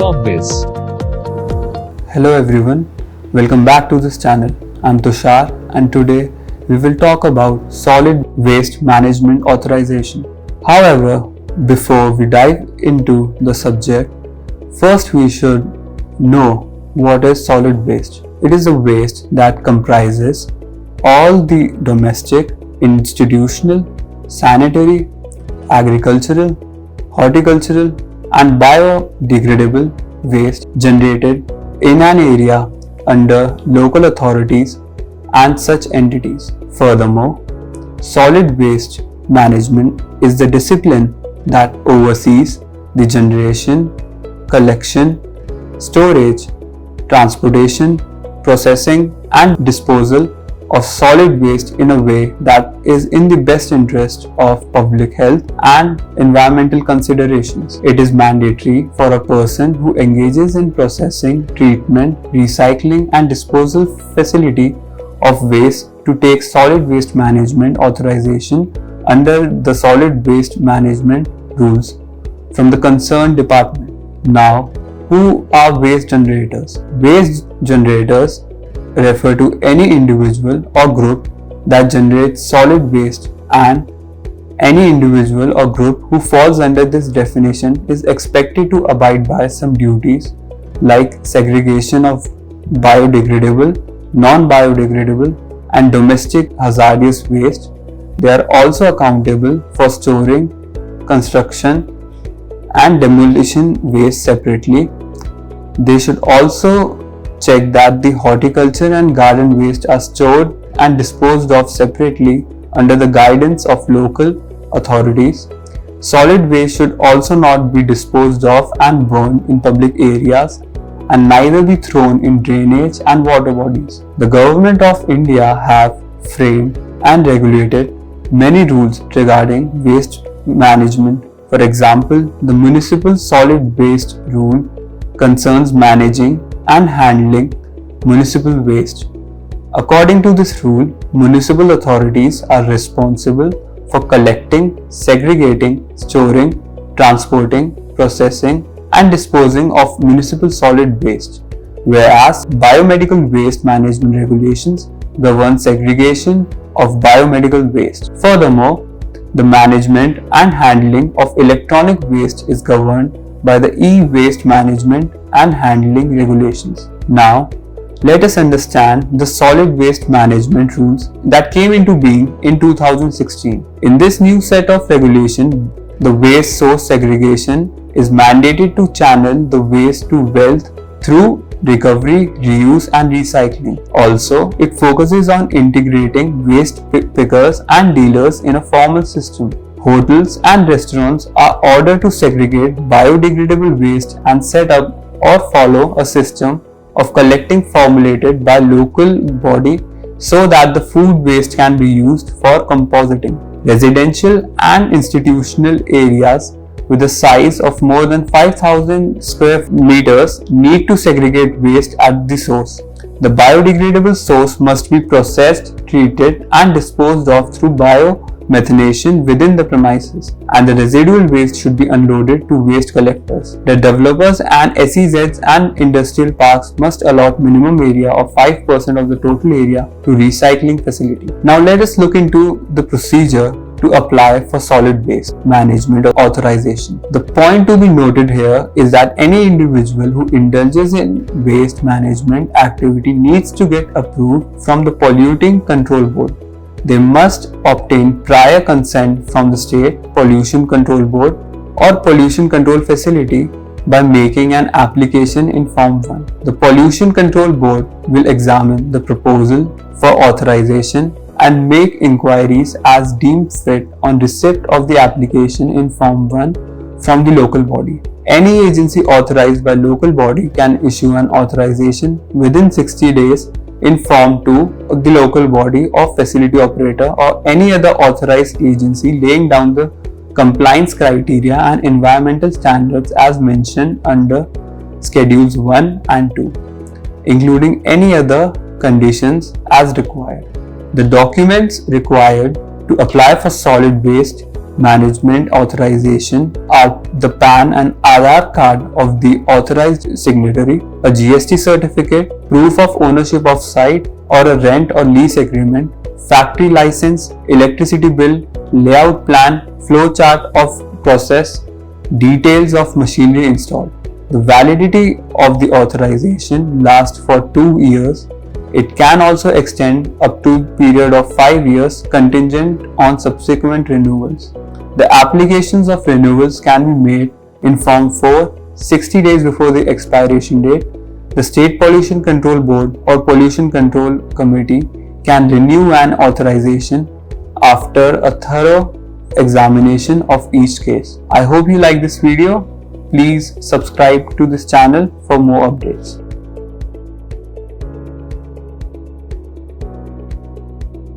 Corpbiz. Hello everyone, welcome back to this channel. I'm Tushar and today we will talk about solid waste management authorization. However, before we dive into the subject, first we should know what is solid waste. It is a waste that comprises all the domestic, institutional, sanitary, agricultural, horticultural and biodegradable waste generated in an area under local authorities and such entities. Furthermore, solid waste management is the discipline that oversees the generation, collection, storage, transportation, processing and disposal of solid waste in a way that is in the best interest of public health and environmental considerations. It is mandatory for a person who engages in processing, treatment, recycling and disposal facility of waste to take solid waste management authorization under the solid waste management rules from the concerned department. Now, who are waste generators? Waste generators refer to any individual or group that generates solid waste, and any individual or group who falls under this definition is expected to abide by some duties like segregation of biodegradable, non-biodegradable and domestic hazardous waste. They are also accountable for storing, construction and demolition waste separately. They should also check that the horticulture and garden waste are stored and disposed of separately under the guidance of local authorities. Solid waste should also not be disposed of and burned in public areas and neither be thrown in drainage and water bodies. The Government of India have framed and regulated many rules regarding waste management. For example, the Municipal Solid Waste Rule concerns managing and handling municipal waste. According to this rule, municipal authorities are responsible for collecting, segregating, storing, transporting, processing and disposing of municipal solid waste, whereas biomedical waste management regulations govern segregation of biomedical waste. Furthermore, the management and handling of electronic waste is governed by the e-waste management and handling regulations. Now, let us understand the solid waste management rules that came into being in 2016. In this new set of regulation, the waste source segregation is mandated to channel the waste to wealth through recovery, reuse and recycling. Also, it focuses on integrating waste pickers and dealers in a formal system. Hotels and restaurants are ordered to segregate biodegradable waste and set up or follow a system of collecting formulated by local body so that the food waste can be used for compositing. Residential and institutional areas with a size of more than 5,000 square meters need to segregate waste at the source. The biodegradable source must be processed, treated and disposed of through biomethanation within the premises, and the residual waste should be unloaded to waste collectors. The developers and SEZs and industrial parks must allot minimum area of 5% of the total area to recycling facility. Now let us look into the procedure to apply for solid waste management authorization. The point to be noted here is that any individual who indulges in waste management activity needs to get approved from the Polluting Control Board. They must obtain prior consent from the State Pollution Control Board or Pollution Control Facility by making an application in Form 1. The Pollution Control Board will examine the proposal for authorization and make inquiries as deemed fit on receipt of the application in Form 1 from the local body. Any agency authorized by local body can issue an authorization within 60 days in Form 2 of the local body or facility operator or any other authorized agency laying down the compliance criteria and environmental standards as mentioned under Schedules 1 and 2, including any other conditions as required. The documents required to apply for solid waste management authorization are the PAN and Aadhaar card of the authorized signatory, a GST certificate, proof of ownership of site or a rent or lease agreement, factory license, electricity bill, layout plan, flow chart of process, details of machinery installed. The validity of the authorization lasts for 2 years. It can also extend up to a period of 5 years contingent on subsequent renewals. The applications of renewals can be made in Form 4 60 days before the expiration date. The State Pollution Control Board or Pollution Control Committee can renew an authorization after a thorough examination of each case. I hope you like this video. Please subscribe to this channel for more updates.